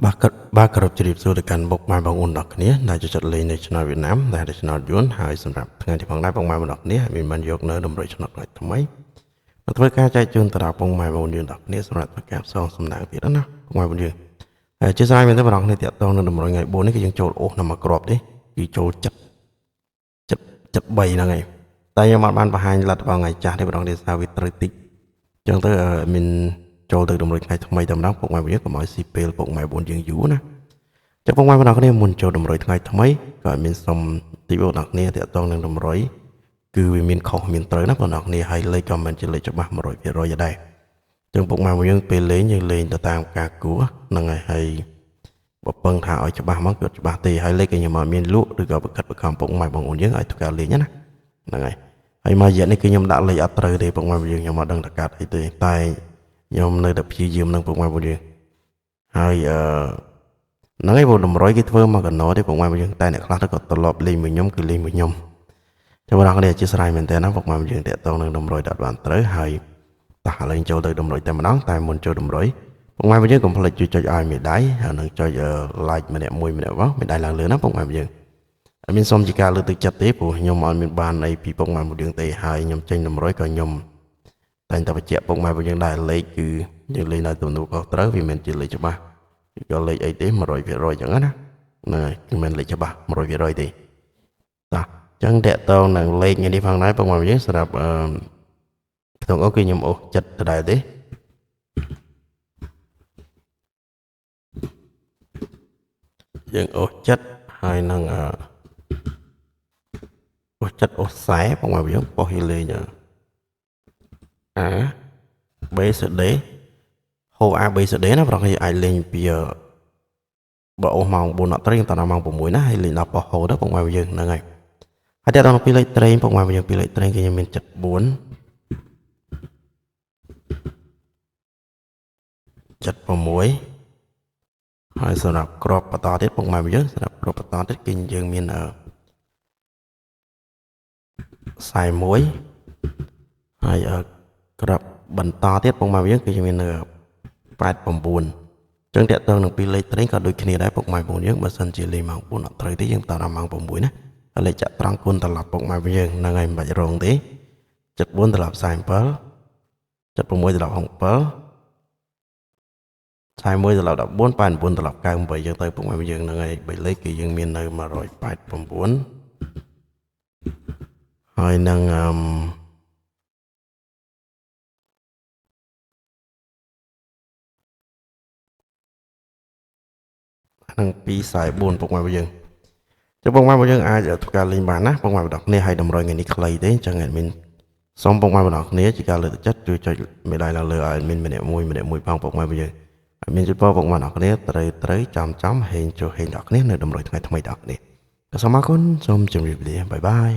បាទគ្របជ្រាបសួរទៅកាន់បុកម៉ែបងប្អូនទាំងគ្នាដែលចូលចិត្តលេងនៅឆ្នាំវៀតណាមដែលជាឆ្នាំយួនហើយសម្រាប់ថ្ងៃនេះផងដែរបុកម៉ែបងប្អូនទាំងគ្នាមានបានយកនៅតម្រុយឆ្នាំថ្មីមកធ្វើការចែកជូនទៅដល់បុកម៉ែបងប្អូនយើងទាំងគ្នាសម្រាប់ធ្វើការផ្សងសំណាងទៀតណាបុកម៉ែបងប្អូនយើងហើយជាស្រាយមែនទេបងប្អូនគ្នាតាក់ទងនៅតម្រុយថ្ងៃ4នេះគឺយើងចូលអូសនៅមួយគ្រាប់ទេគឺចូលចិត្ត3ហ្នឹងហើយតែខ្ញុំអត់បានបង្ហាញលទ្ធផលថ្ងៃចាស់ទេបងប្អូនគ្នាថាវាត្រូវតិចអញ្ចឹងទៅមានចូលទៅតម្រុយថ្ងៃថ្មីតែម្ដងពុកម៉ែបងយើងកុំឲ្យស៊ីពេលពុកម៉ែបងយើងយូរណាចឹងពុកម៉ែបងប្អូនគ្នាមុនចូលតម្រុយថ្ងៃថ្មីក៏មានសុំទីបងប្អូនគ្នាតាក់ទងនឹងតម្រុយគឺវាមានខុសមានត្រូវណាបងប្អូនគ្នាហើយលេខក៏មិនជាលេខច្បាស់ 100% ដែរចឹងពុកម៉ែបងយើងពេលលេងយើងលេងទៅតាមការគួរហ្នឹងហើយបើពឹងថាឲ្យច្បាស់មកគឺច្បាស់ទេហើយលេខក៏ខ្ញុំអត់មានលក់ឬក៏ប្រកាសប្រខំពុកម៉ែបងប្អូនយើងឲ្យធ្វើការលេងណាហ្នឹងហើយមករយៈនេះគឺខ្ញុំដាក់លេខអត់ត្រូវទេពុកម៉ែបងយើងខ្ញុំអត់ដឹងតកាត់អីទេតែខ្ញុំនៅតែព្យាយាមនឹងពុកម៉ែបងយើងហើយហ្នឹងឯងបងតម្រុយគេធ្វើមកកណោទេពុកម៉ែបងយើងតែអ្នកខ្លះទៅក៏ត្រឡប់លេងមួយខ្ញុំគឺលេងមួយខ្ញុំចាំបងប្អូនអធិស្ឋានមែនតើណាពុកម៉ែបងយើងតាក់ទងនឹងតម្រុយដាក់បានត្រូវហើយតោះឥឡូវចូលទៅតម្រុយតែម្ដងតែមុនចូលតម្រុយពុកម៉ែបងយើងកុំភ្លេចជួយចុចឲ្យមេដៃហើយនឹងចុច like ម្នាក់មួយម្នាក់បងមេដៃឡើងលើណាពុកម៉ែបងយើងអត់មានសុំជាការលើកទឹកចិត្តទេព្រោះខ្ញុំអត់មានបានអីពីពុកម៉ែបងយើងទេហើយខ្ញុំចេញតម្រុយក៏ខ្ញុំតែងតែបញ្ជាក់ពុកម៉ែបងយើងដែរលេខគឺយើងលេងនៅទំនួលខុសត្រូវវាមិនជាលេខច្បាស់គឺលេខអីទេ 100% អញ្ចឹងណាហ្នឹងហើយគឺមិនលេខច្បាស់ 100% ទេតោះអញ្ចឹងតាក់ទងនឹងលេខនេះផងដែរពុកម៉ែបងយើងសម្រាប់ក្នុងអូគឺខ្ញុំអូសចិត្តទៅដែរទេយើងអូសចិត្តហើយនឹងអូសចិត្តអូសខ្សែពុកម៉ែបងយើងបោះយលេងB C D ហូ A B C D ណាប្រហែលអាចលេងពីបើអូសម៉ោង4អត់ត្រូវយើងតដល់ម៉ោង6ណាហើយលេងដល់ប៉ោះហូទៅពុកម៉ែបងយើងហ្នឹងហើយហើយតែដល់ពីលេខត្រេងពុកម៉ែបងយើងពីលេខត្រេងគឺខ្ញុំមាន74 ហើយសម្រាប់ក្របបន្តទៀតពុកម៉ែបងយើងសម្រាប់ក្របបន្តទៀតគឺយើងមាន41ហើយក្របបន្តទៀតពុកម៉ែបងយើងគឺយើងមាន89ចឹងតាក់ទងនឹងពីលេខត្រេងក៏ដូចគ្នាដែរពុកម៉ែបងយើងបើសិនជាលេខម៉ោង4អត់ត្រូវទេយើងតដល់ម៉ោង6ណាហើយលេខចាក់ត្រង់គុណត្រឡប់ពុកម៉ែបងយើងហ្នឹងហើយមិនបាច់រងទេ74ត្រឡប់47 76ត្រឡប់67 41ត្រឡប់14 89ត្រឡប់98យើងទៅពុកម៉ែបងយើងហ្នឹងហើយ3លេខគឺយើងមាននៅ189ហើយនឹង244ពុកម៉ែបងយើងចឹងពុកម៉ែបងយើងអាចធ្វើការលេងបានណាពុកម៉ែបងប្អូនគ្នាឲ្យតម្រុយថ្ងៃនេះខ្លីទេអញ្ចឹងអេដមីនសូមពុកម៉ែបងប្អូនគ្នាជាការលើកទឹកចិត្តជួយចុចមេដៃឡើងលើឲ្យអេដមីនម្នាក់មួយផងពុកម៉ែបងយើងឲ្យមានជប៉ុនពុកម៉ែបងប្អូនគ្នាត្រូវចាំហេងចូលហេងដល់គ្នានៅតម្រុយថ្ងៃថ្មីដល់គ្នាសូមអរគុណសូមជម្រាបលាបាយបាយ